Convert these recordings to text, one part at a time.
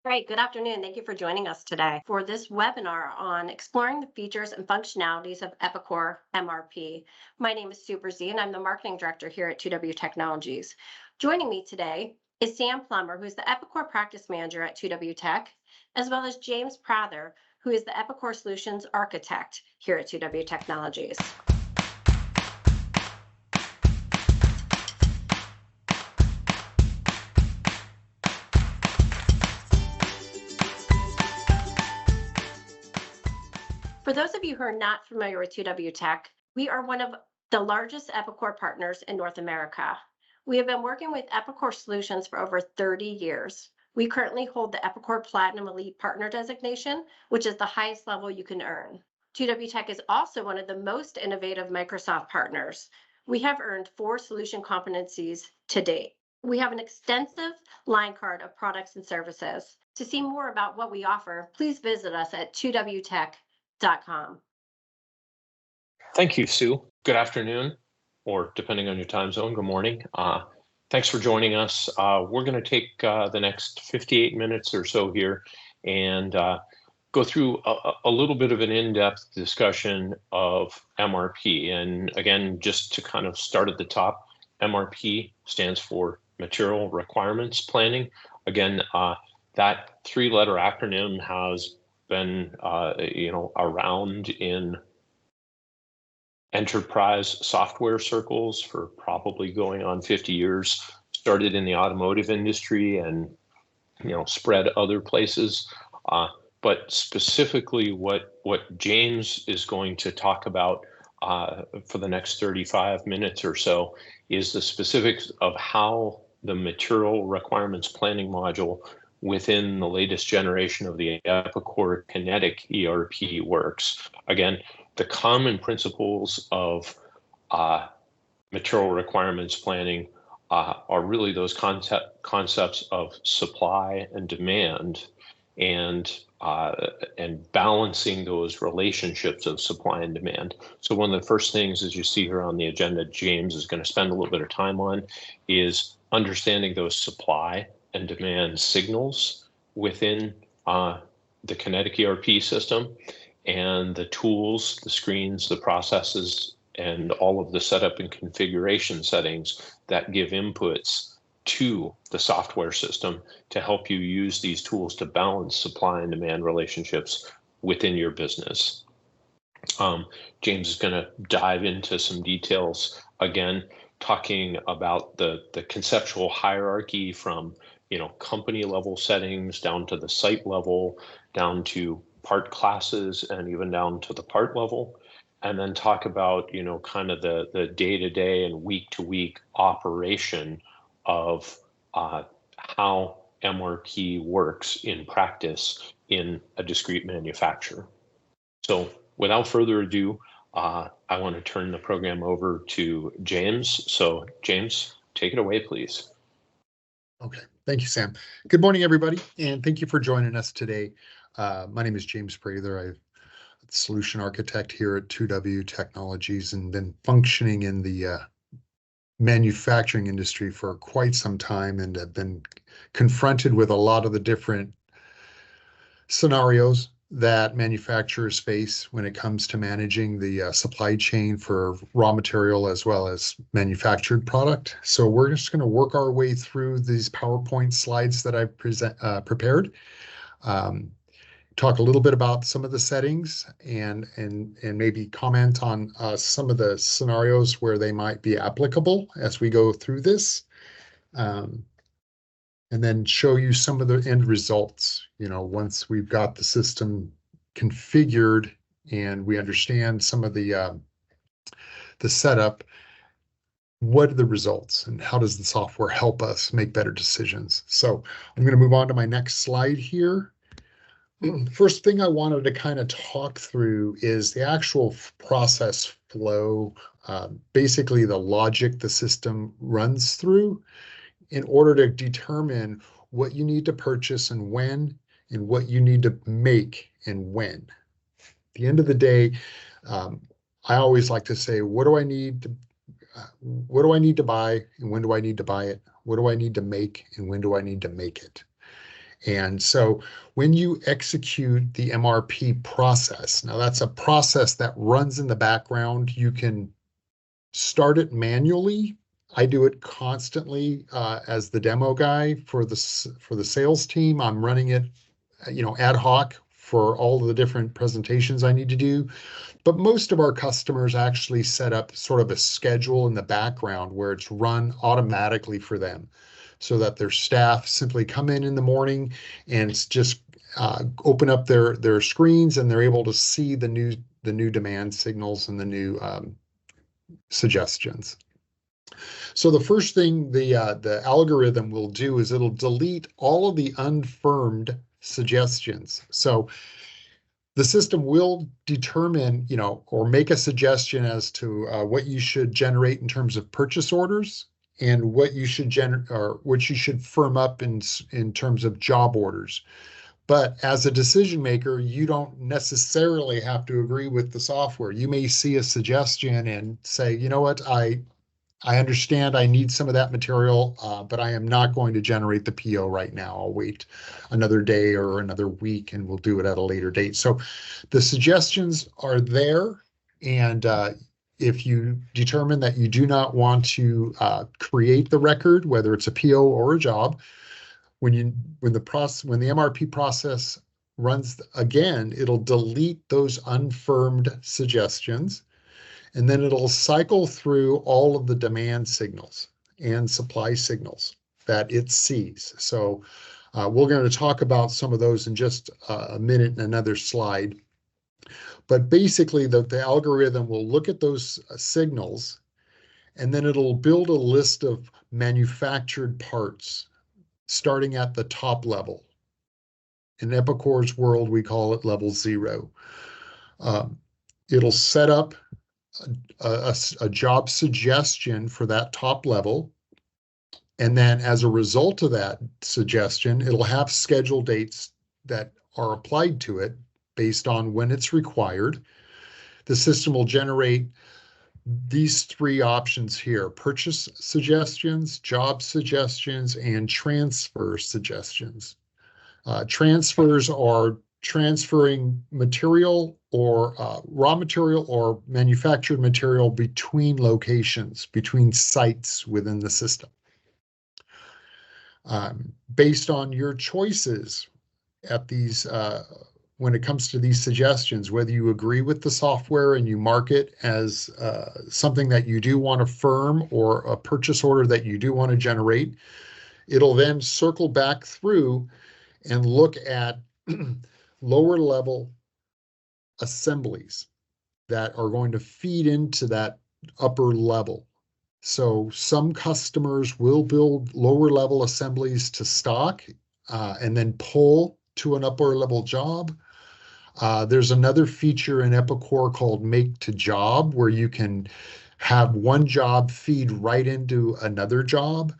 Great. Good afternoon. Thank you for joining us today for this webinar on exploring the features and functionalities of Epicor MRP. My name is Super Z, and I'm the marketing director here at 2W Technologies. Joining me today is Sam Plummer, who's the Epicor practice manager at 2W Tech, as well as James Prather, who is the Epicor Solutions architect here at 2W Technologies. For those of you who are not familiar with 2W Tech, we are one of the largest Epicor partners in North America. We have been working with Epicor Solutions for over 30 years. We currently hold the Epicor Platinum Elite Partner designation, which is the highest level you can earn. 2W Tech is also one of the most innovative Microsoft partners. We have earned 4 solution competencies to date. We have an extensive line card of products and services. To see more about what we offer, please visit us at 2wtech.com. Thank you, Sue. Good afternoon, or depending on your time zone, good morning. Thanks for joining us. We're going to take the next 58 minutes or so here and go through a little bit of an in-depth discussion of MRP. And again, just to kind of start at the top, MRP stands for Material Requirements Planning. Again, that 3-letter acronym has been around in enterprise software circles for probably going on 50 years. Started in the automotive industry and spread other places. But specifically, what James is going to talk about for the next 35 minutes or so is the specifics of how the material requirements planning module within the latest generation of the Epicor Kinetic ERP works. Again, the common principles of material requirements planning are really those concepts of supply and demand and balancing those relationships of supply and demand. So one of the first things, as you see here on the agenda, James is going to spend a little bit of time on is understanding those supply and demand signals within the Kinetic ERP system and the tools, the screens, the processes, and all of the setup and configuration settings that give inputs to the software system to help you use these tools to balance supply and demand relationships within your business. James is going to dive into some details, again, talking about the conceptual hierarchy from company level settings down to the site level, down to part classes, and even down to the part level, and then talk about kind of the day-to-day and week-to-week operation of how MRP works in practice in a discrete manufacturer. So without further ado, I want to turn the program over to James. So James, take it away, please. Okay, thank you, Sam. Good morning, everybody, and thank you for joining us today. My name is James Prather. I'm the solution architect here at 2W Technologies and been functioning in the manufacturing industry for quite some time and have been confronted with a lot of the different scenarios that manufacturers face when it comes to managing the supply chain for raw material as well as manufactured product. So we're just going to work our way through these PowerPoint slides that I've prepared. Talk a little bit about some of the settings and maybe comment on some of the scenarios where they might be applicable as we go through this. And then show you some of the end results, once we've got the system configured and we understand some of the setup, what are the results and how does the software help us make better decisions? So I'm going to move on to my next slide here. First thing I wanted to kind of talk through is the actual process flow, basically the logic the system runs through in order to determine what you need to purchase and when, and what you need to make and when. At the end of the day, I always like to say, what do I need to buy and when do I need to buy it? What do I need to make and when do I need to make it? And so when you execute the MRP process, now that's a process that runs in the background. You can start it manually. I do it constantly as the demo guy for the sales team. I'm running it, ad hoc for all of the different presentations I need to do. But most of our customers actually set up sort of a schedule in the background where it's run automatically for them, so that their staff simply come in the morning and it's just open up their screens, and they're able to see the new demand signals and the new suggestions. So the first thing the algorithm will do is it'll delete all of the unfirmed suggestions. So the system will determine, or make a suggestion as to what you should generate in terms of purchase orders, and what you should what you should firm up in terms of job orders. But as a decision maker, you don't necessarily have to agree with the software. You may see a suggestion and say, you know what, I understand I need some of that material, but I am not going to generate the PO right now. I'll wait another day or another week, and we'll do it at a later date. So the suggestions are there, and if you determine that you do not want to create the record, whether it's a PO or a job, when the MRP process runs again, it'll delete those unfirmed suggestions, and then it'll cycle through all of the demand signals and supply signals that it sees. So we're going to talk about some of those in just a minute in another slide. But basically, the algorithm will look at those signals, and then it'll build a list of manufactured parts starting at the top level. In Epicor's world, we call it level 0. It'll set up a job suggestion for that top level. And then as a result of that suggestion, it'll have schedule dates that are applied to it based on when it's required. The system will generate these 3 options here: purchase suggestions, job suggestions, and transfer suggestions. Transfers are transferring material or raw material or manufactured material between locations, between sites within the system. Based on your choices at these, when it comes to these suggestions, whether you agree with the software and you mark it as something that you do want to firm or a purchase order that you do want to generate, it'll then circle back through and look at lower level assemblies that are going to feed into that upper level. So some customers will build lower level assemblies to stock and then pull to an upper level job. There's another feature in Epicor called Make to Job, where you can have one job feed right into another job.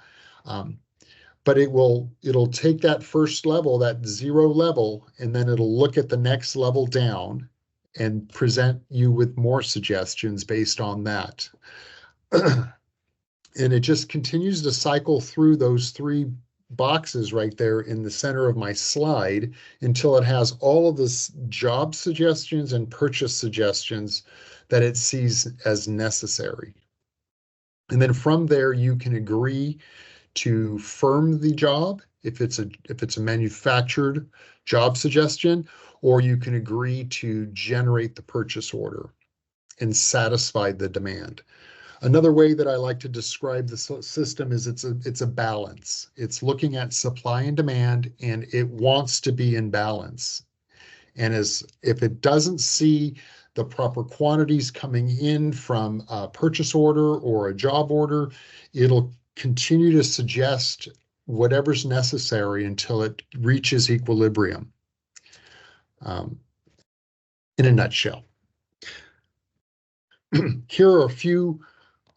But it'll take that first level, that 0 level, and then it'll look at the next level down and present you with more suggestions based on that. And it just continues to cycle through those 3 boxes right there in the center of my slide until it has all of this job suggestions and purchase suggestions that it sees as necessary. And then from there, you can agree to firm the job if it's a manufactured job suggestion, or you can agree to generate the purchase order and satisfy the demand. Another way that I like to describe the system is it's a balance. It's looking at supply and demand, and it wants to be in balance. And if it doesn't see the proper quantities coming in from a purchase order or a job order, it'll continue to suggest whatever's necessary until it reaches equilibrium. In a nutshell. Here are a few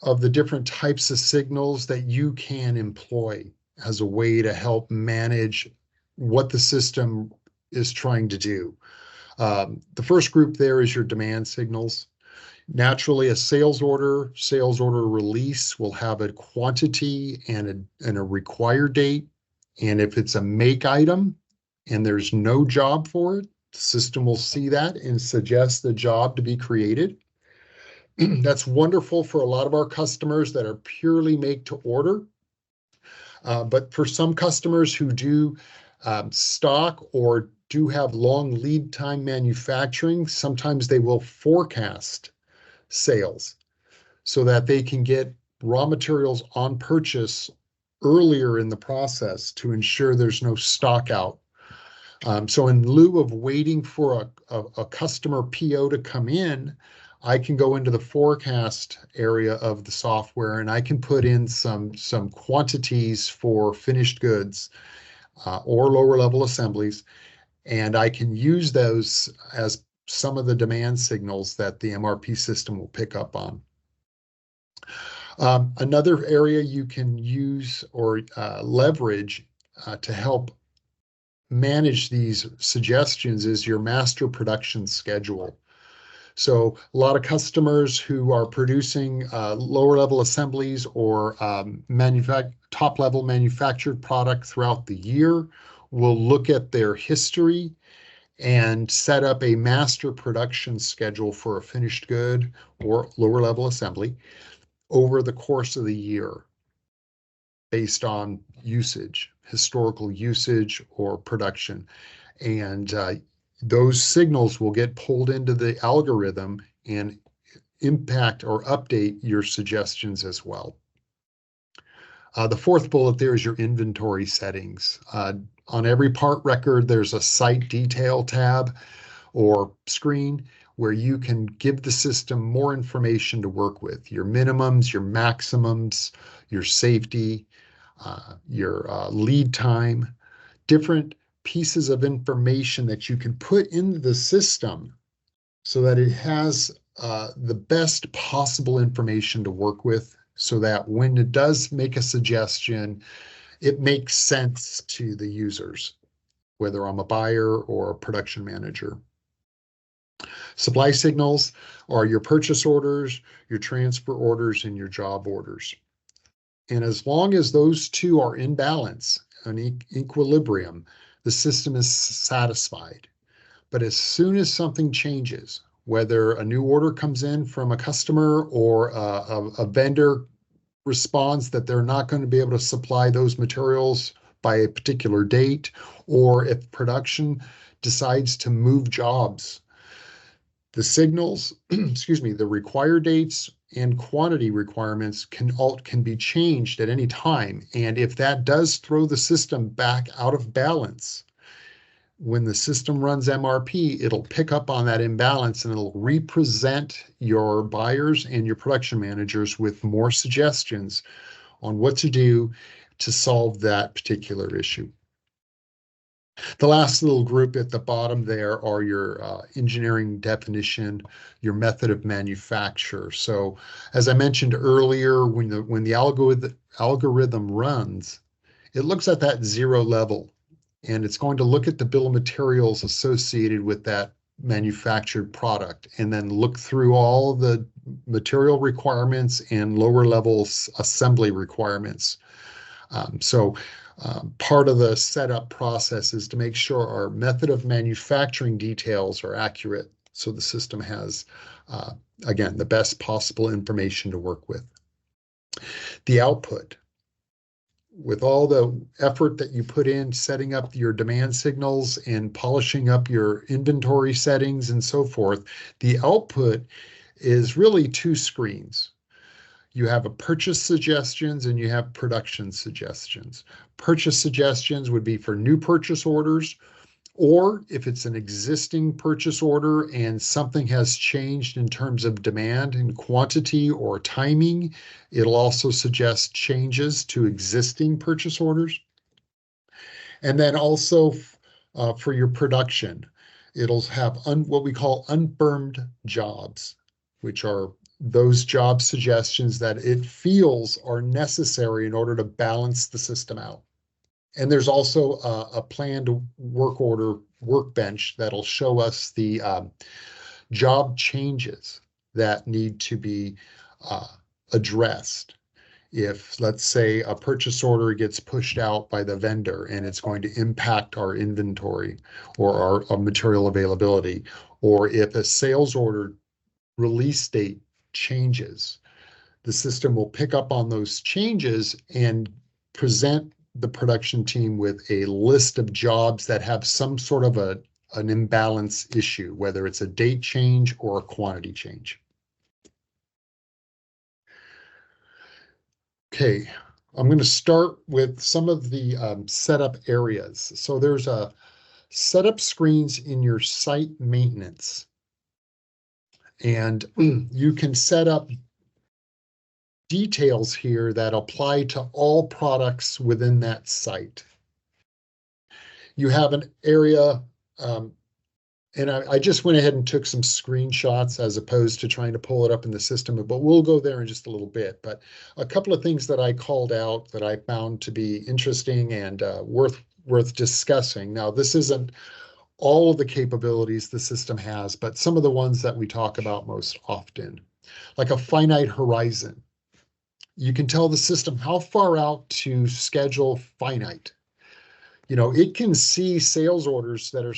of the different types of signals that you can employ as a way to help manage what the system is trying to do. The first group there is your demand signals. Naturally, a sales order release will have a quantity and a required date. And if it's a make item, and there's no job for it, the system will see that and suggest the job to be created. That's wonderful for a lot of our customers that are purely make to order. But for some customers who do stock or do have long lead time manufacturing, sometimes they will forecast sales so that they can get raw materials on purchase earlier in the process to ensure there's no stock out. So in lieu of waiting for a customer PO to come in, I can go into the forecast area of the software and I can put in some quantities for finished goods or lower level assemblies, and I can use those as some of the demand signals that the MRP system will pick up on. Another area you can use or leverage to help manage these suggestions is your master production schedule. So a lot of customers who are producing lower level assemblies or top level manufactured product throughout the year will look at their history and set up a master production schedule for a finished good or lower level assembly over the course of the year based on usage, historical usage or production. And those signals will get pulled into the algorithm and impact or update your suggestions as well. The fourth bullet there is your inventory settings. On every part record, there's a site detail tab or screen where you can give the system more information to work with. Your minimums, your maximums, your safety, your lead time, different pieces of information that you can put into the system so that it has the best possible information to work with, so that when it does make a suggestion, it makes sense to the users, whether I'm a buyer or a production manager. Supply signals are your purchase orders, your transfer orders, and your job orders. And as long as those two are in balance, an equilibrium, the system is satisfied. But as soon as something changes, whether a new order comes in from a customer or a vendor responds that they're not going to be able to supply those materials by a particular date, or if production decides to move jobs, the signals, excuse me, the required dates and quantity requirements can be changed at any time. And if that does throw the system back out of balance, when the system runs MRP, it'll pick up on that imbalance and it'll represent your buyers and your production managers with more suggestions on what to do to solve that particular issue. The last little group at the bottom there are your engineering definition, your method of manufacture. So as I mentioned earlier, when the algorithm runs, it looks at that 0 level, and it's going to look at the bill of materials associated with that manufactured product, and then look through all the material requirements and lower level assembly requirements. Part of the setup process is to make sure our method of manufacturing details are accurate, so the system has, again, the best possible information to work with. The output. With all the effort that you put in setting up your demand signals and polishing up your inventory settings and so forth, the output is really 2 screens. You have a purchase suggestions and you have production suggestions. Purchase suggestions would be for new purchase orders, or if it's an existing purchase order and something has changed in terms of demand and quantity or timing, it'll also suggest changes to existing purchase orders. And then also for your production, it'll have what we call unfirmed jobs, which are those job suggestions that it feels are necessary in order to balance the system out. And there's also a planned work order workbench that'll show us the job changes that need to be addressed. If, let's say, a purchase order gets pushed out by the vendor and it's going to impact our inventory or our material availability, or if a sales order release date changes, the system will pick up on those changes and present the production team with a list of jobs that have some sort of an imbalance issue, whether it's a date change or a quantity change. Okay, I'm going to start with some of the setup areas. So there's a setup screens in your site maintenance, and you can set up details here that apply to all products within that site. You have an area, and I just went ahead and took some screenshots as opposed to trying to pull it up in the system, but we'll go there in just a little bit. But a couple of things that I called out that I found to be interesting and worth discussing. Now, this isn't all of the capabilities the system has, but some of the ones that we talk about most often, like a finite horizon. You can tell the system how far out to schedule finite. You know, it can see sales orders that are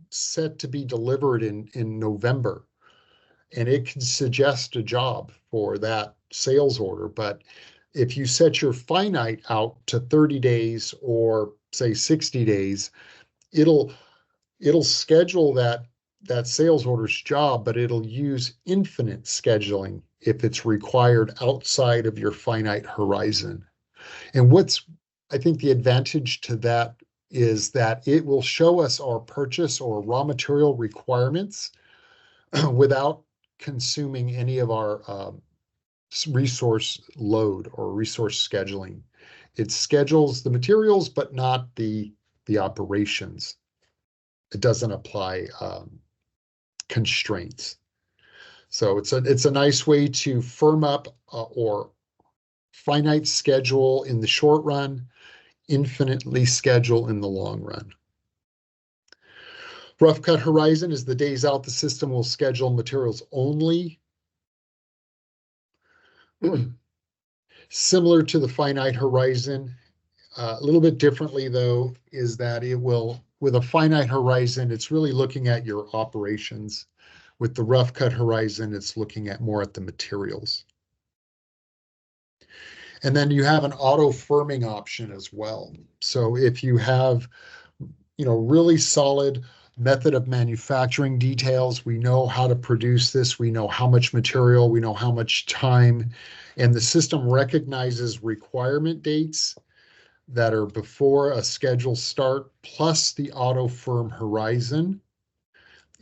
set to be delivered in November, and it can suggest a job for that sales order. But if you set your finite out to 30 days or say 60 days, it'll schedule that sales order's job, but it'll use infinite scheduling if it's required outside of your finite horizon. And what's, I think, the advantage to that is that it will show us our purchase or raw material requirements without consuming any of our resource load or resource scheduling. It schedules the materials, but not the operations. It doesn't apply constraints. So it's a nice way to firm up or finite schedule in the short run, infinitely schedule in the long run. Rough cut horizon is the days out the system will schedule materials only. Similar to the finite horizon, a little bit differently though, is that it will, with a finite horizon, it's really looking at your operations. With the rough cut horizon, it's looking at more at the materials. And then you have an auto firming option as well. So if you have, you know, really solid method of manufacturing details, we know how to produce this, we know how much material, we know how much time, and the system recognizes requirement dates that are before a schedule start, plus the auto firm horizon,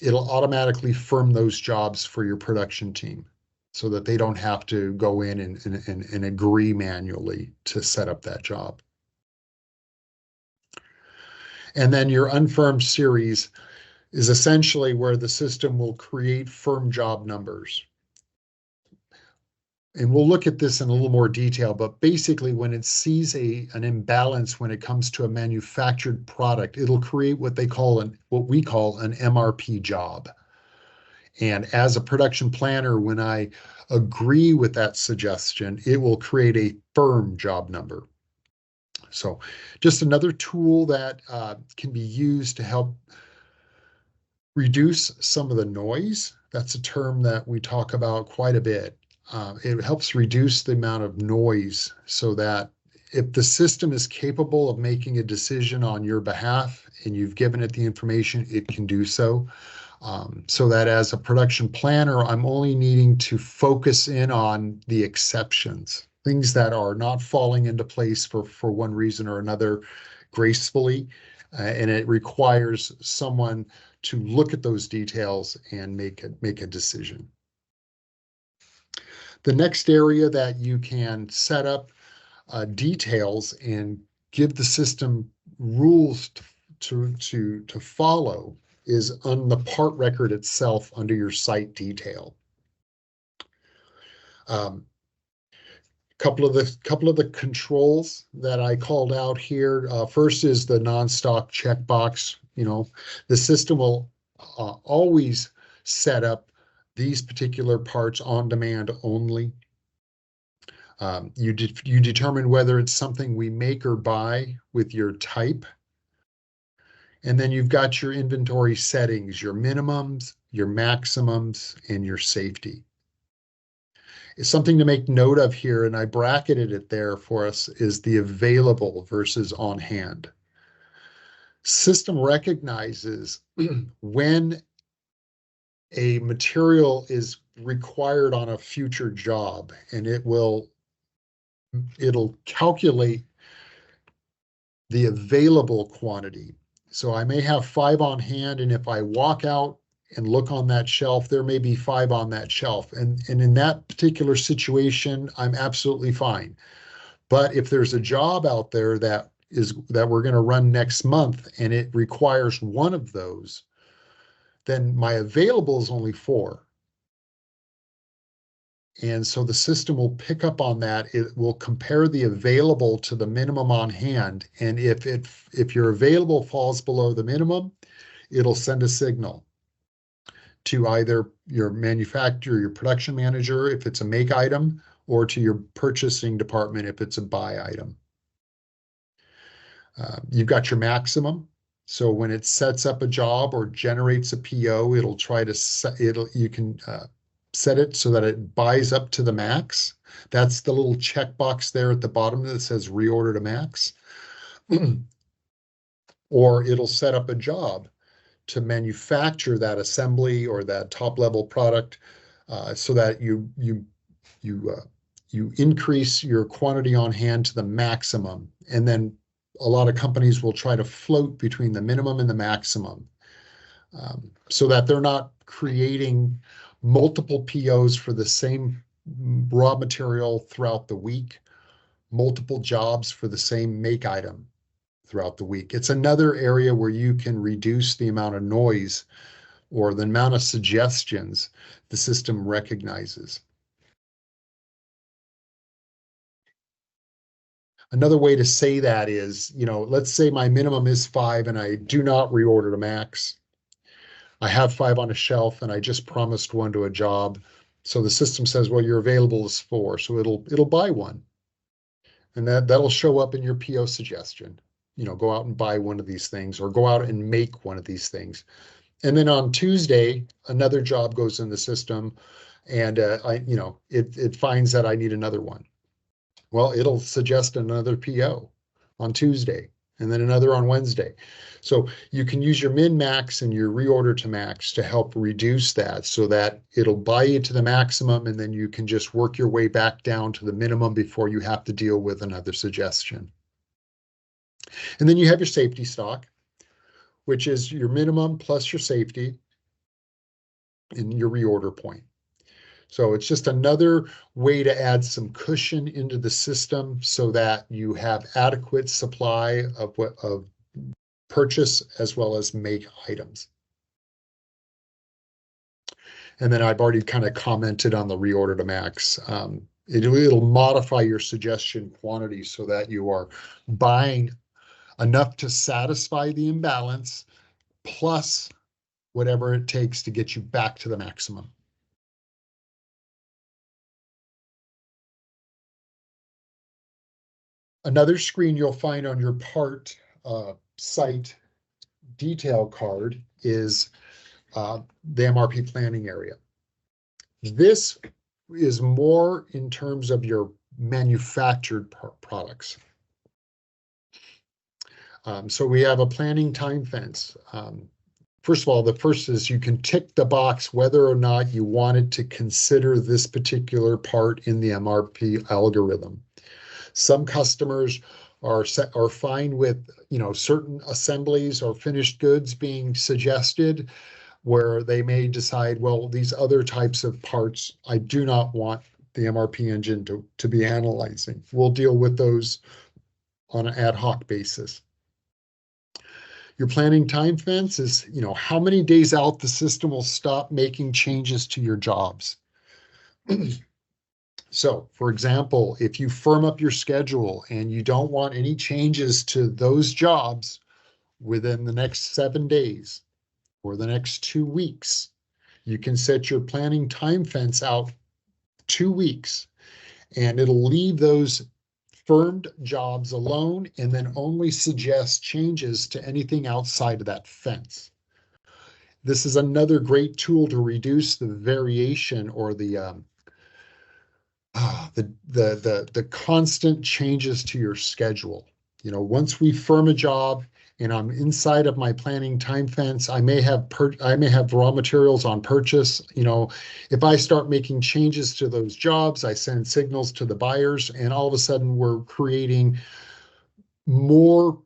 it'll automatically firm those jobs for your production team so that they don't have to go in and agree manually to set up that job. And then your unfirmed series is essentially where the system will create firm job numbers. And we'll look at this in a little more detail, but basically when it sees an imbalance when it comes to a manufactured product, it'll create what we call an MRP job. And as a production planner, when I agree with that suggestion, it will create a firm job number. So just another tool that can be used to help reduce some of the noise. That's a term that we talk about quite a bit. It helps reduce the amount of noise so that if the system is capable of making a decision on your behalf and you've given it the information, it can do so. So that as a production planner, I'm only needing to focus in on the exceptions, things that are not falling into place for one reason or another gracefully. And it requires someone to look at those details and make a decision. The next area that you can set up details and give the system rules to follow is on the part record itself under your site detail. Couple of the controls that I called out here. First is the non-stock checkbox. You know, the system will always set up these particular parts on demand only. You determine whether it's something we make or buy with your type. And then you've got your inventory settings, your minimums, your maximums, and your safety. It's something to make note of here, and I bracketed it there for us, is the available versus on hand. System recognizes when a material is required on a future job, and it'll calculate the available quantity. So I may have 5 on hand, and if I walk out and look on that shelf, there may be 5 on that shelf. And in that particular situation, I'm absolutely fine. But if there's a job out there that we're going to run next month and it requires 1 of those, then my available is only 4. And so the system will pick up on that. It will compare the available to the minimum on hand. And if your available falls below the minimum, it'll send a signal to either your manufacturer, your production manager, if it's a make item, or to your purchasing department, if it's a buy item. You've got your maximum. So when it sets up a job or generates a PO, it'll try to you can set it so that it buys up to the max. That's the little checkbox there at the bottom that says reorder to max. Or it'll set up a job to manufacture that assembly or that top level product so that you increase your quantity on hand to the maximum. And then a lot of companies will try to float between the minimum and the maximum so that they're not creating multiple POs for the same raw material throughout the week, multiple jobs for the same make item throughout the week. It's another area where you can reduce the amount of noise or the amount of suggestions the system recognizes. Another way to say that is, let's say my minimum is 5 and I do not reorder to max. I have 5 on a shelf and I just promised 1 to a job. So the system says, well, your available is 4. So it'll buy 1. And that'll show up in your PO suggestion. Go out and buy 1 of these things or go out and make 1 of these things. And then on Tuesday, another job goes in the system and it finds that I need another one. Well, it'll suggest another PO on Tuesday and then another on Wednesday. So you can use your min max and your reorder to max to help reduce that so that it'll buy you to the maximum and then you can just work your way back down to the minimum before you have to deal with another suggestion. And then you have your safety stock, which is your minimum plus your safety and your reorder point. So it's just another way to add some cushion into the system so that you have adequate supply of purchase as well as make items. And then I've already kind of commented on the reorder to max. It'll modify your suggestion quantity so that you are buying enough to satisfy the imbalance plus whatever it takes to get you back to the maximum. Another screen you'll find on your part site detail card is the MRP planning area. This is more in terms of your manufactured products. So we have a planning time fence. First of all, the first is you can tick the box whether or not you wanted to consider this particular part in the MRP algorithm. Some customers are fine with certain assemblies or finished goods being suggested, where they may decide, well, these other types of parts I do not want the MRP engine to be analyzing. We'll deal with those on an ad hoc basis. Your planning time fence is, how many days out the system will stop making changes to your jobs. So, for example, if you firm up your schedule and you don't want any changes to those jobs within the next 7 days or the next 2 weeks, you can set your planning time fence out 2 weeks. And it'll leave those firmed jobs alone and then only suggest changes to anything outside of that fence. This is another great tool to reduce the variation or the constant changes to your schedule. You know, once we firm a job and I'm inside of my planning time fence, I may have raw materials on purchase. You know, if I start making changes to those jobs, I send signals to the buyers, and all of a sudden we're creating more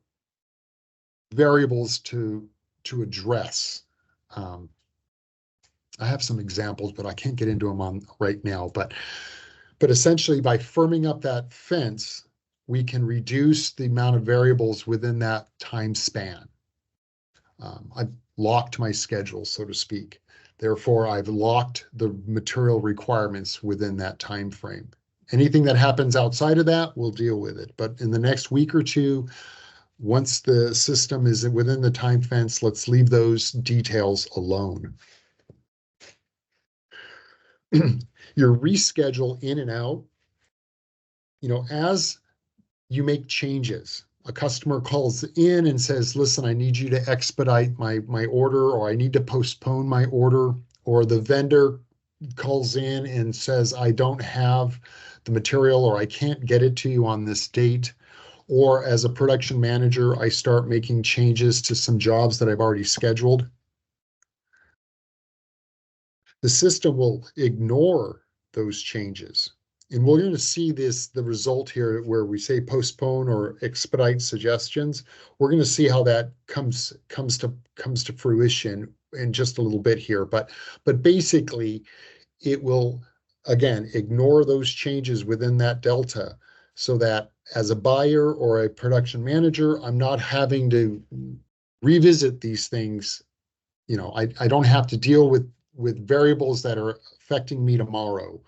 variables to address. I have some examples, but I can't get into them right now. But essentially, by firming up that fence, we can reduce the amount of variables within that time span. I've locked my schedule, so to speak. Therefore, I've locked the material requirements within that time frame. Anything that happens outside of that, we'll deal with it. But in the next week or two, once the system is within the time fence, let's leave those details alone. Your reschedule in and out, you know, as you make changes, a customer calls in and says, listen, I need you to expedite my order, or I need to postpone my order, or the vendor calls in and says, I don't have the material, or I can't get it to you on this date. Or as a production manager, I start making changes to some jobs that I've already scheduled. The system will ignore those changes. And we're going to see the result here where we say postpone or expedite suggestions. We're going to see how that comes to fruition in just a little bit here. But basically, it will, again, ignore those changes within that delta, so that as a buyer or a production manager, I'm not having to revisit these things. You know, I don't have to deal with variables that are affecting me tomorrow.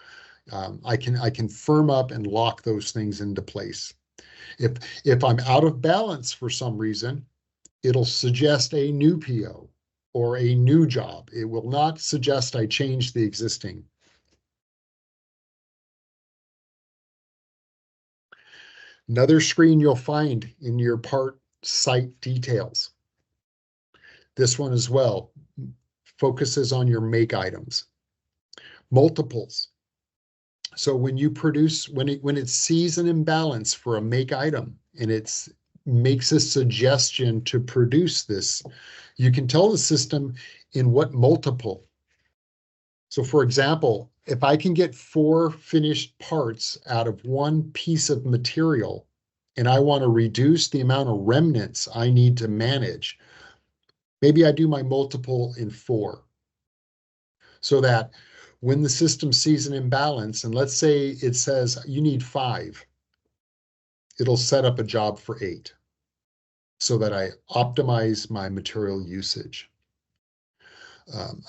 I can firm up and lock those things into place. If I'm out of balance for some reason, it'll suggest a new PO or a new job. It will not suggest I change the existing. Another screen you'll find in your part site details. This one as well focuses on your make items. Multiples. So when you produce, when it sees an imbalance for a make item and it makes a suggestion to produce this, you can tell the system in what multiple. So for example, if I can get 4 finished parts out of one piece of material and I want to reduce the amount of remnants I need to manage, maybe I do my multiple in 4. So that when the system sees an imbalance, and let's say it says you need 5, it'll set up a job for 8 so that I optimize my material usage.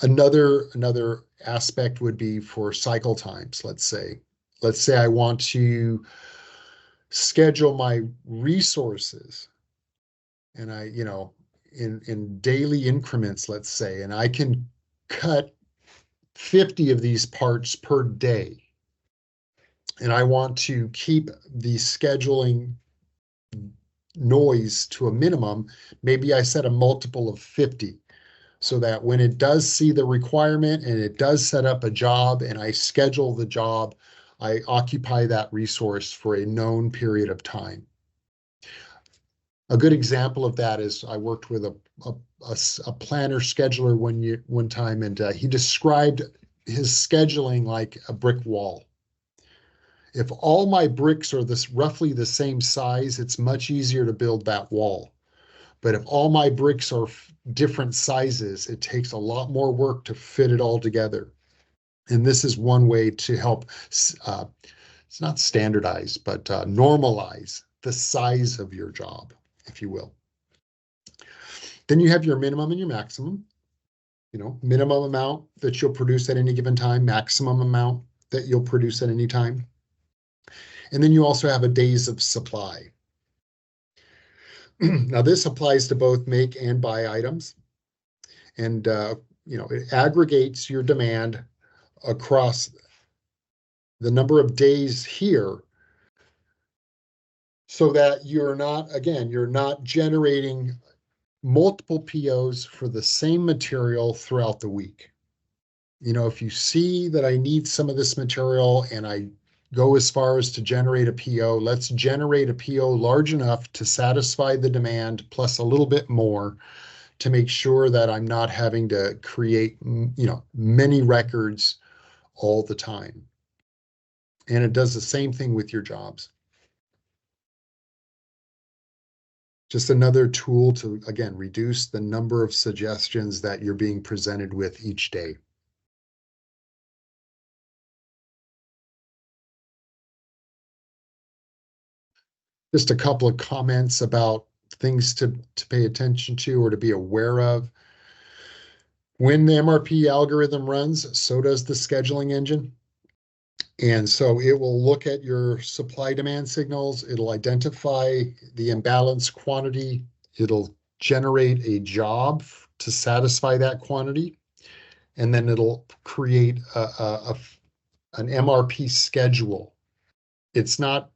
Another aspect would be for cycle times. Let's say I want to schedule my resources, and I, you know, in daily increments, let's say, and I can cut 50 of these parts per day. And I want to keep the scheduling noise to a minimum. Maybe I set a multiple of 50 so that when it does see the requirement and it does set up a job and I schedule the job, I occupy that resource for a known period of time. A good example of that is I worked with a planner scheduler one time, and he described his scheduling like a brick wall. If all my bricks are roughly the same size, it's much easier to build that wall. But if all my bricks are different sizes, it takes a lot more work to fit it all together. And this is one way to help, it's not standardize, but normalize the size of your job, if you will. Then you have your minimum and your maximum. You know, minimum amount that you'll produce at any given time, maximum amount that you'll produce at any time. And then you also have a days of supply. Now this applies to both make and buy items. And, you know, it aggregates your demand across the number of days here, so that you're not generating multiple POs for the same material throughout the week. You know, if you see that I need some of this material and I go as far as to generate a PO, let's generate a PO large enough to satisfy the demand plus a little bit more to make sure that I'm not having to create, many records all the time. And it does the same thing with your jobs. Just another tool to, again, reduce the number of suggestions that you're being presented with each day. Just a couple of comments about things to pay attention to or to be aware of. When the MRP algorithm runs, so does the scheduling engine. And so it will look at your supply demand signals. It'll identify the imbalance quantity. It'll generate a job to satisfy that quantity. And then it'll create an MRP schedule. It's not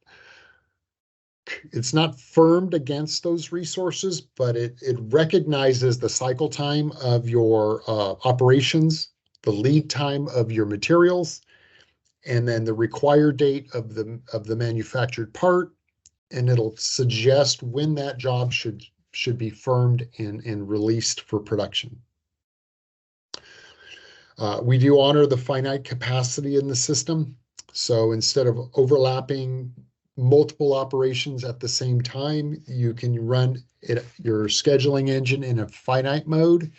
firmed against those resources, but it recognizes the cycle time of your operations, the lead time of your materials, and then the required date of the manufactured part, and it'll suggest when that job should be firmed and released for production. We do honor the finite capacity in the system. So instead of overlapping multiple operations at the same time, you can run your scheduling engine in a finite mode,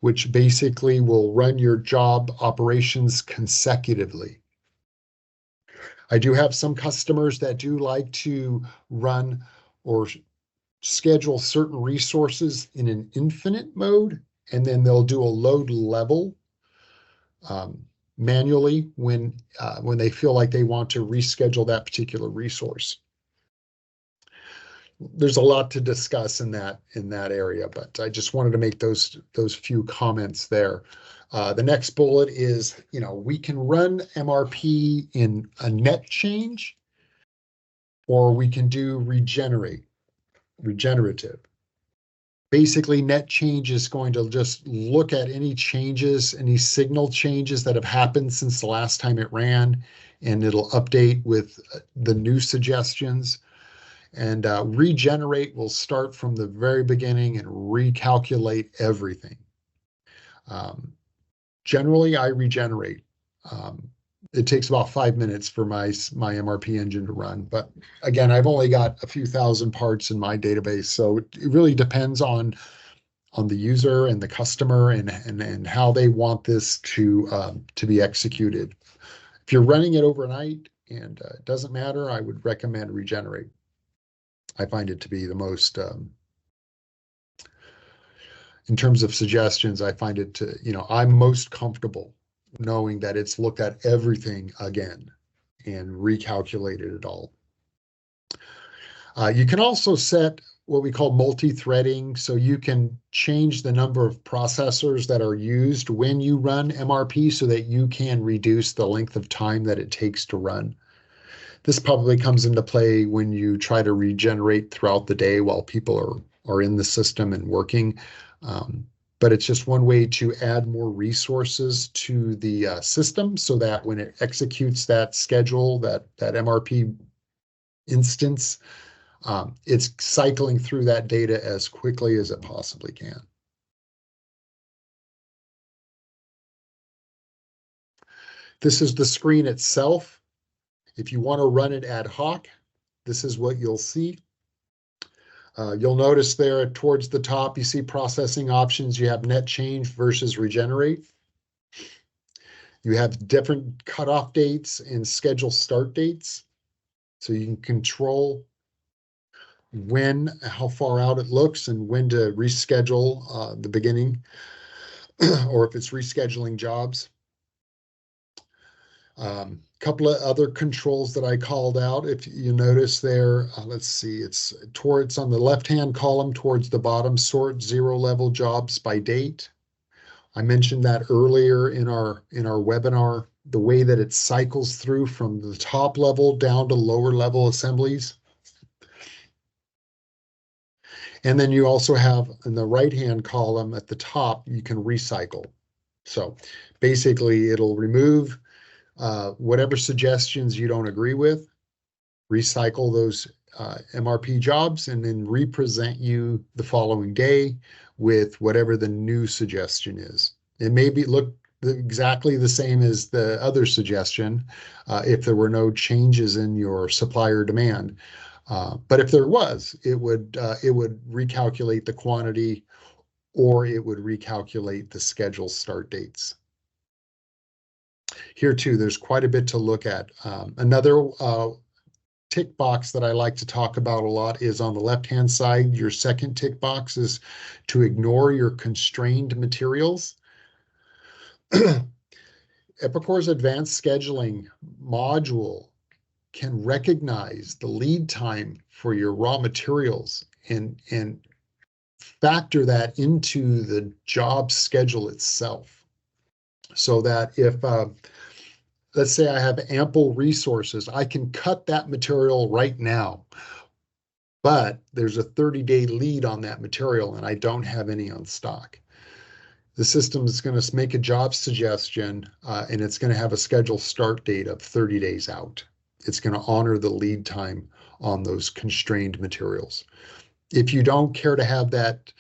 which basically will run your job operations consecutively. I do have some customers that do like to run or schedule certain resources in an infinite mode, and then they'll do a load level manually when they feel like they want to reschedule that particular resource. There's a lot to discuss in that area, but I just wanted to make those few comments there. The next bullet is, we can run MRP in a net change, or we can do regenerative. Basically, net change is going to just look at any changes, any signal changes that have happened since the last time it ran, and it'll update with the new suggestions. And regenerate will start from the very beginning and recalculate everything. Generally, I regenerate. It takes about 5 minutes for my MRP engine to run. But again, I've only got a few thousand parts in my database, so it really depends on the user and the customer and how they want this to be executed. If you're running it overnight and it doesn't matter, I would recommend regenerate. I find it to be the most, in terms of suggestions, I find it to, I'm most comfortable knowing that it's looked at everything again and recalculated it all. You can also set what we call multi-threading, so you can change the number of processors that are used when you run MRP so that you can reduce the length of time that it takes to run. This probably comes into play when you try to regenerate throughout the day while people are in the system and working. But it's just one way to add more resources to the system so that when it executes that schedule, that MRP instance, it's cycling through that data as quickly as it possibly can. This is the screen itself. If you want to run it ad hoc, this is what you'll see. You'll notice there towards the top, you see processing options. You have net change versus regenerate. You have different cutoff dates and schedule start dates. So you can control how far out it looks and when to reschedule the beginning, or if it's rescheduling jobs. Couple of other controls that I called out. If you notice there, let's see, it's on the left-hand column towards the bottom, sort zero level jobs by date. I mentioned that earlier in our webinar. the way that it cycles through from the top level down to lower level assemblies. And then you also have in the right-hand column at the top, you can recycle. So basically it'll remove whatever suggestions you don't agree with, recycle those MRP jobs, and then represent you the following day with whatever the new suggestion is. It may look exactly the same as the other suggestion if there were no changes in your supplier demand. But if there was, it would recalculate the quantity, or it would recalculate the schedule start dates. Here too, there's quite a bit to look at. Another tick box that I like to talk about a lot is on the left-hand side. Your second tick box is to ignore your constrained materials. Epicor's advanced scheduling module can recognize the lead time for your raw materials and factor that into the job schedule itself. So that if, let's say I have ample resources, I can cut that material right now, but there's a 30-day lead on that material and I don't have any on stock. The system is going to make a job suggestion and it's going to have a scheduled start date of 30 days out. It's going to honor the lead time on those constrained materials. If you don't care to have it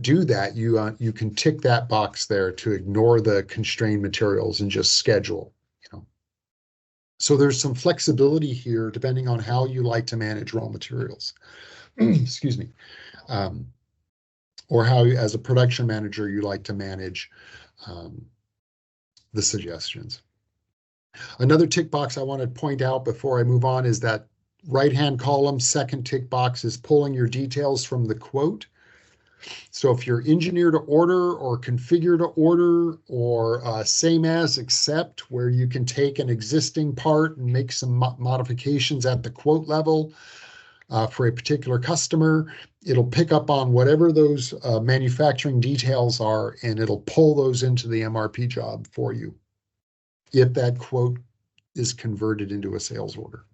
do that, you can tick that box there to ignore the constrained materials and just schedule. So there's some flexibility here depending on how you like to manage raw materials. Excuse me. Or how, as a production manager, you like to manage the suggestions. Another tick box I want to point out before I move on is that right-hand column, second tick box, is pulling your details from the quote. So if you're engineer to order or configure to order or same as except, where you can take an existing part and make some modifications at the quote level for a particular customer, it'll pick up on whatever those manufacturing details are, and it'll pull those into the MRP job for you if that quote is converted into a sales order.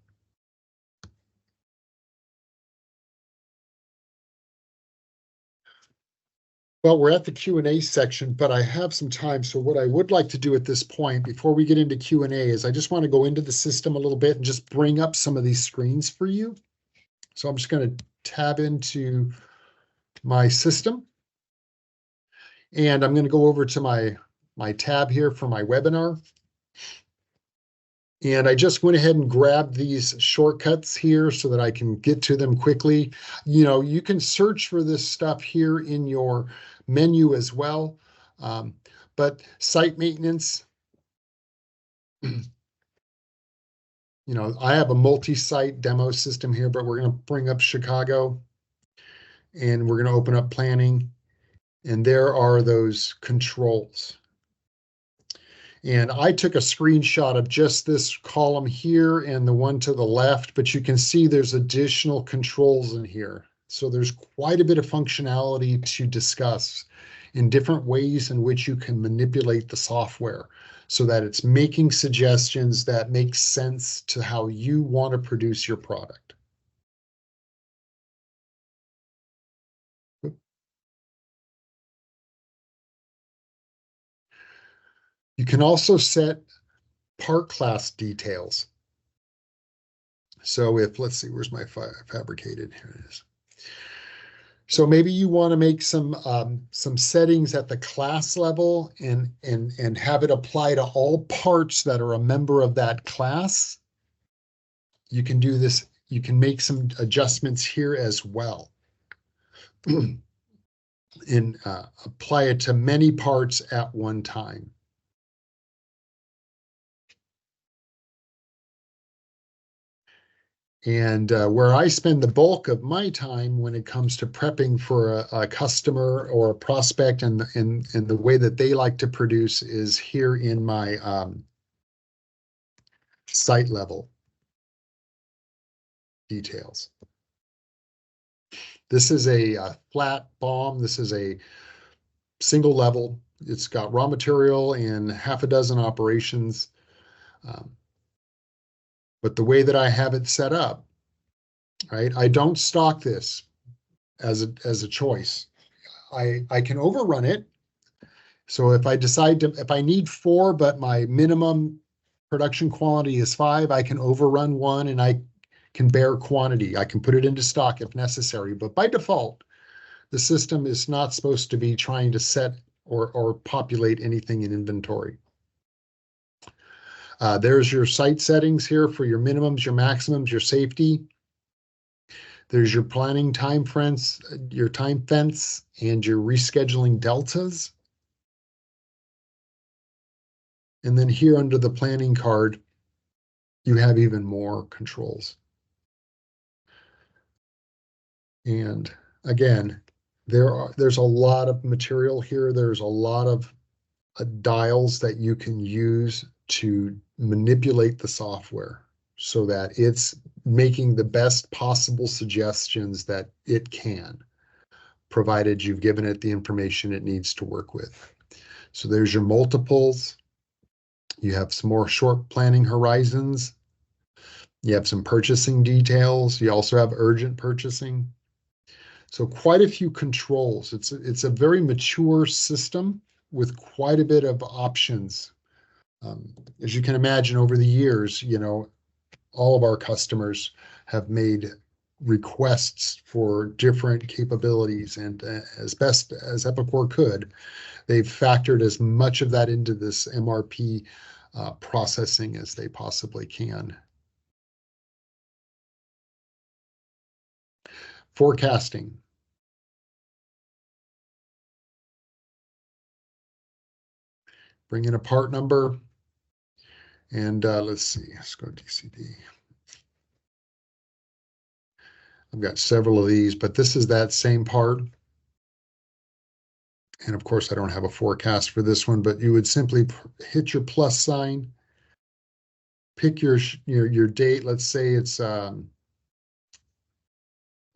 Well, we're at the Q&A section, but I have some time. So what I would like to do at this point, before we get into Q&A, is I just want to go into the system a little bit and just bring up some of these screens for you. So I'm just going to tab into my system. And I'm going to go over to my tab here for my webinar. And I just went ahead and grabbed these shortcuts here so that I can get to them quickly. You can search for this stuff here in your menu as well. But site maintenance, I have a multi-site demo system here, but we're going to bring up Chicago and we're going to open up planning. And there are those controls. And I took a screenshot of just this column here and the one to the left, but you can see there's additional controls in here. So there's quite a bit of functionality to discuss in different ways in which you can manipulate the software so that it's making suggestions that make sense to how you want to produce your product. You can also set part class details. So if, let's see, where's my fabricated? Here it is. So maybe you want to make some settings at the class level and have it apply to all parts that are a member of that class. You can do this. You can make some adjustments here as well. And apply it to many parts at one time. And where I spend the bulk of my time when it comes to prepping for a customer or a prospect and the way that they like to produce is here in my site level details. This is a flat BOM. This is a single level it's got raw material and half a dozen operations. But the way that I have it set up, right, I don't stock this as a choice. I can overrun it. So if I decide to, if I need 4, but my minimum production quantity is 5, I can overrun 1 and I can bear quantity. I can put it into stock if necessary. But by default, the system is not supposed to be trying to set or populate anything in inventory. There's your site settings here for your minimums, your maximums, your safety. There's your planning time fence, your time fence, and your rescheduling deltas. And then here under the planning card, you have even more controls. And again, there's a lot of material here. There's a lot of dials that you can use to manipulate the software so that it's making the best possible suggestions that it can, provided you've given it the information it needs to work with. So there's your multiples. You have some more short planning horizons. You have some purchasing details. You also have urgent purchasing. So quite a few controls. It's a very mature system with quite a bit of options. As you can imagine, over the years, you know, all of our customers have made requests for different capabilities, and as best as Epicor could, they've factored as much of that into this MRP processing as they possibly can. Forecasting. Bring in a part number, and let's see, let's go DCD. I've got several of these, but this is that same part. And of course, I don't have a forecast for this one, but you would simply hit your plus sign, pick your date. Let's say it's let's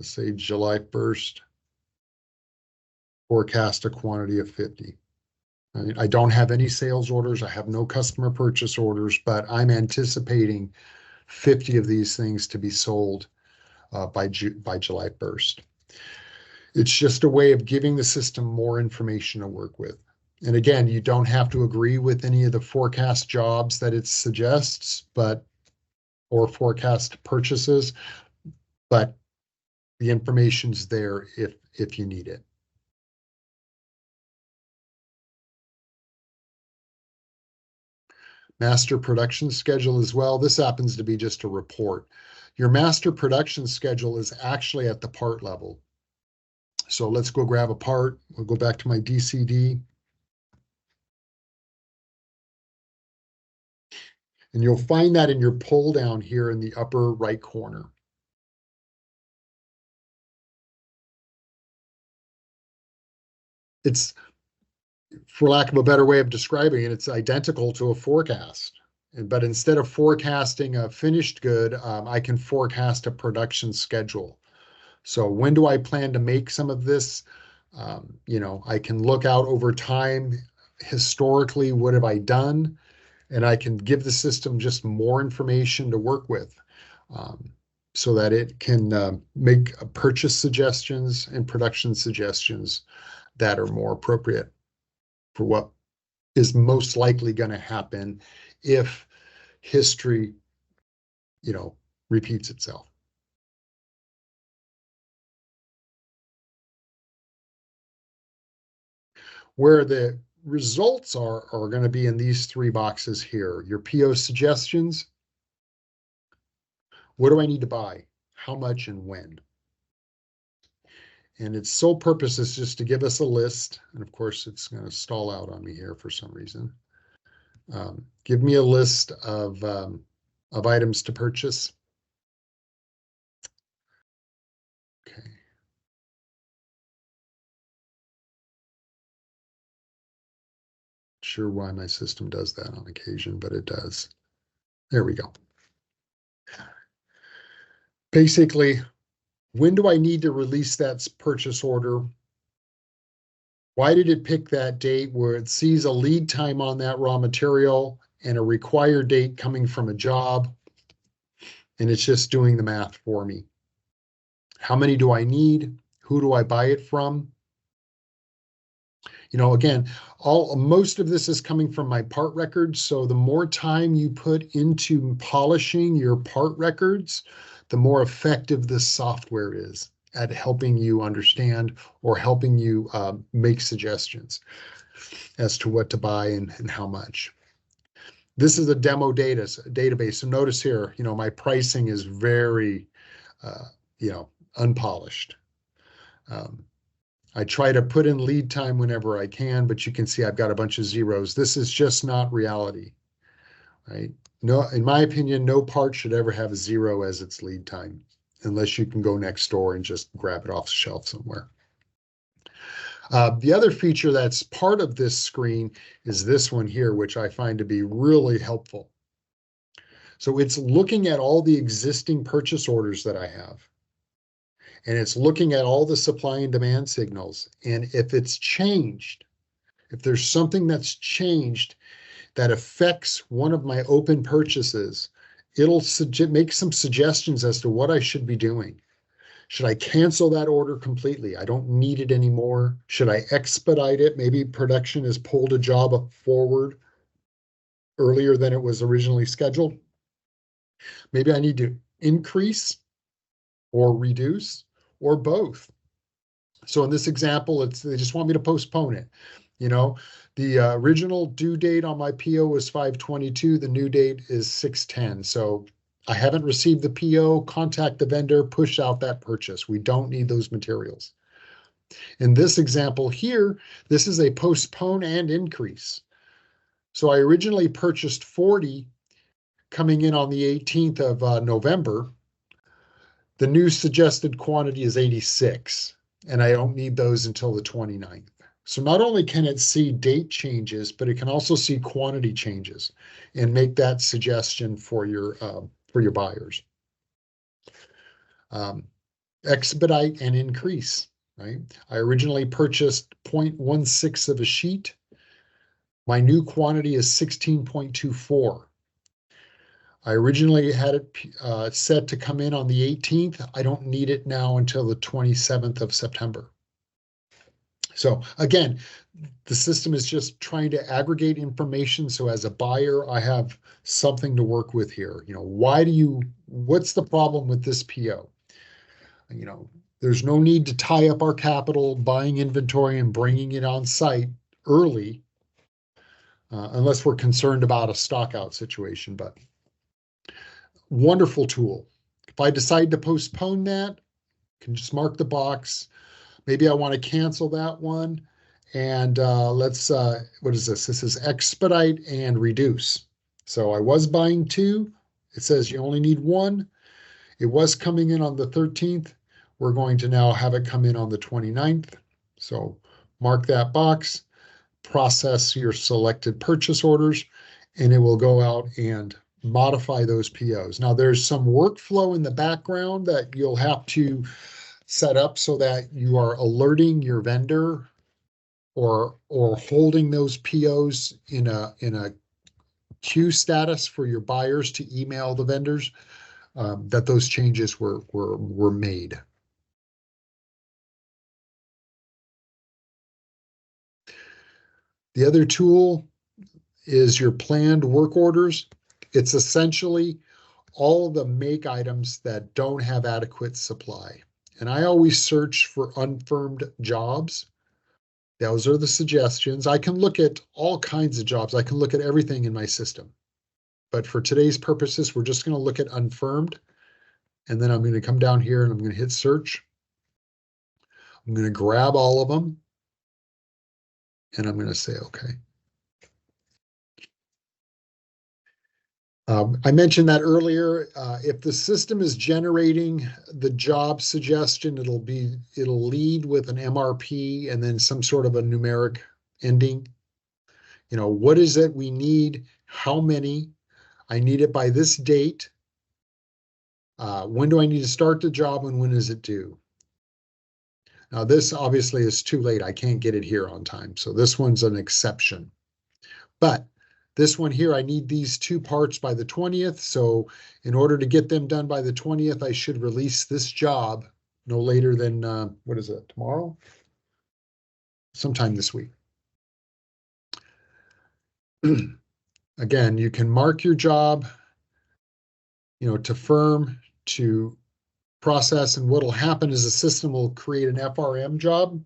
say July 1st. Forecast a quantity of 50. I don't have any sales orders. I have no customer purchase orders, but I'm anticipating 50 of these things to be sold by July 1st. It's just a way of giving the system more information to work with. And again, you don't have to agree with any of the forecast jobs that it suggests, or forecast purchases, but the information's there if you need it. Master production schedule as well. This happens to be just a report. Your master production schedule is actually at the part level. So let's go grab a part. We'll go back to my DCD. And you'll find that in your pull down here in the upper right corner. It's, for lack of a better way of describing it, it's identical to a forecast. But instead of forecasting a finished good, I can forecast a production schedule. So when do I plan to make some of this? You know, I can look out over time. Historically, what have I done? And I can give the system just more information to work with, so that it can make purchase suggestions and production suggestions that are more appropriate for what is most likely going to happen if history, you know, repeats itself. Where the results are going to be in these 3 boxes here. Your PO suggestions. What do I need to buy? How much and when? And its sole purpose is just to give us a list. And of course, it's going to stall out on me here for some reason. Give me a list of items to purchase. Okay. Sure why my system does that on occasion, but it does. There we go. Basically, when do I need to release that purchase order? Why did it pick that date where it sees a lead time on that raw material and a required date coming from a job? And it's just doing the math for me. How many do I need? Who do I buy it from? You know, again, most of this is coming from my part records. So the more time you put into polishing your part records, the more effective this software is at helping you understand or helping you make suggestions as to what to buy and how much. This is a demo database. So notice here, you know, my pricing is very, you know, unpolished. I try to put in lead time whenever I can, but you can see I've got a bunch of zeros. This is just not reality, right? No, in my opinion, no part should ever have a 0 as its lead time, unless you can go next door and just grab it off the shelf somewhere. The other feature that's part of this screen is this one here, which I find to be really helpful. So it's looking at all the existing purchase orders that I have. And it's looking at all the supply and demand signals. And if it's changed, if there's something that's changed that affects one of my open purchases, it'll make some suggestions as to what I should be doing. Should I cancel that order completely? I don't need it anymore. Should I expedite it? Maybe production has pulled a job forward earlier than it was originally scheduled. Maybe I need to increase or reduce or both. So in this example, they just want me to postpone it. You know, the original due date on my PO was 5/22. The new date is 6/10. So I haven't received the PO, contact the vendor, push out that purchase. We don't need those materials. In this example here, this is a postpone and increase. So I originally purchased 40 coming in on the 18th of November. The new suggested quantity is 86, and I don't need those until the 29th. So not only can it see date changes, but it can also see quantity changes and make that suggestion for your buyers. Expedite and increase, right? I originally purchased 0.16 of a sheet. My new quantity is 16.24. I originally had it set to come in on the 18th. I don't need it now until the 27th of September. So again, the system is just trying to aggregate information. So as a buyer, I have something to work with here. You know, what's the problem with this PO? You know, there's no need to tie up our capital buying inventory and bringing it on site early, unless we're concerned about a stock out situation, but wonderful tool. If I decide to postpone that, I can just mark the box. Maybe I want to cancel that one. And let's, what is this? This is expedite and reduce. So I was buying 2. It says you only need 1. It was coming in on the 13th. We're going to now have it come in on the 29th. So mark that box, process your selected purchase orders, and it will go out and modify those POs. Now there's some workflow in the background that you'll have to set up so that you are alerting your vendor or holding those POs in a queue status for your buyers to email the vendors that those changes were made. The other tool is your planned work orders. It's essentially all the make items that don't have adequate supply. And I always search for unfirmed jobs. Those are the suggestions. I can look at all kinds of jobs. I can look at everything in my system. But for today's purposes, we're just going to look at unfirmed. And then I'm going to come down here and I'm going to hit search. I'm going to grab all of them. And I'm going to say, okay. I mentioned that earlier. If the system is generating the job suggestion, it'll lead with an MRP and then some sort of a numeric ending. You know, what is it we need? How many? I need it by this date. When do I need to start the job and when is it due? Now this obviously is too late. I can't get it here on time. So this one's an exception. But this one here, I need these 2 parts by the 20th. So in order to get them done by the 20th, I should release this job no later than, what is it, tomorrow? Sometime this week. Again, you can mark your job, to firm, to process, and what'll happen is the system will create an FRM job.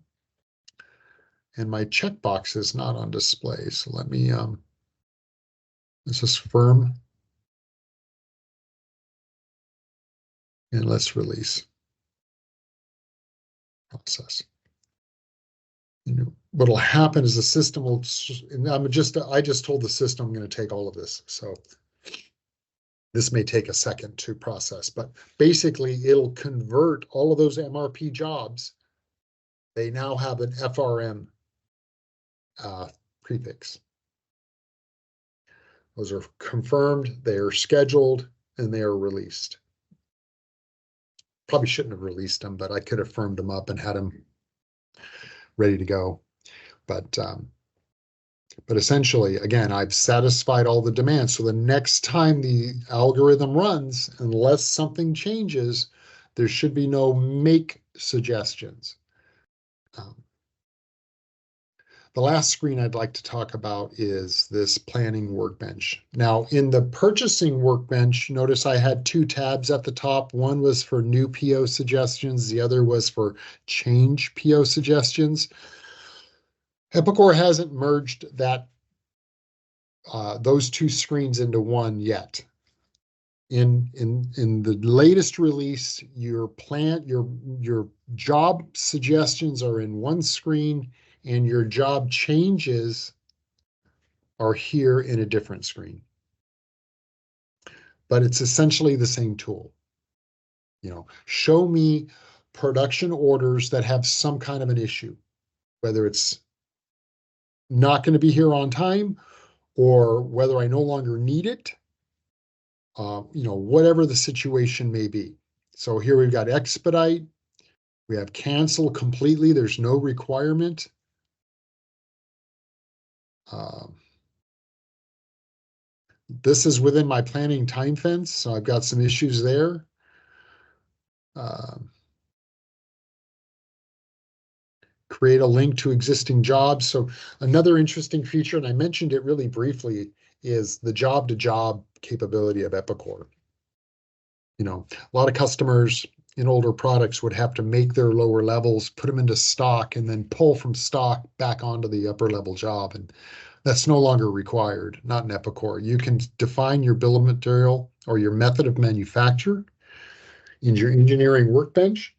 And my checkbox is not on display. So let me, this is firm. And let's release. Process. What'll happen is the system will, and I just told the system I'm going to take all of this. So this may take a second to process, but basically it'll convert all of those MRP jobs. They now have an FRM prefix. Those are confirmed, they are scheduled, and they are released. Probably shouldn't have released them, but I could have firmed them up and had them ready to go. But essentially, again, I've satisfied all the demands. So the next time the algorithm runs, unless something changes, there should be no make suggestions. The last screen I'd like to talk about is this planning workbench. Now, in the purchasing workbench, notice I had 2 tabs at the top. One was for new PO suggestions. The other was for change PO suggestions. Epicor hasn't merged that those 2 screens into one yet. In the latest release, your job suggestions are in one screen, and your job changes are here in a different screen. But it's essentially the same tool. Show me production orders that have some kind of an issue, whether it's not going to be here on time or whether I no longer need it, whatever the situation may be. So here we've got expedite, we have cancel completely, there's no requirement. This is within my planning time fence, so I've got some issues there. Create a link to existing jobs. So another interesting feature, and I mentioned it really briefly, is the job-to-job capability of Epicor. A lot of customers in older products would have to make their lower levels, put them into stock, and then pull from stock back onto the upper level job. And that's no longer required, not in Epicor. You can define your bill of material or your method of manufacture in your engineering workbench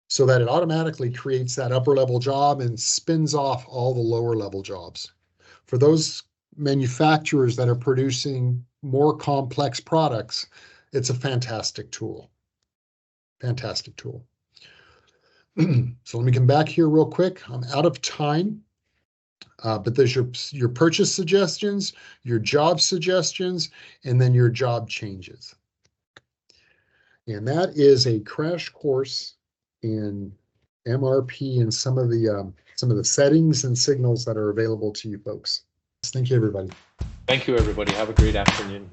so that it automatically creates that upper level job and spins off all the lower level jobs. For those manufacturers that are producing more complex products, it's a fantastic tool. Fantastic tool. So let me come back here real quick. I'm out of time. But there's your purchase suggestions, your job suggestions, and then your job changes. And that is a crash course in MRP and some of the settings and signals that are available to you folks. Thank you, everybody. Thank you, everybody. Have a great afternoon.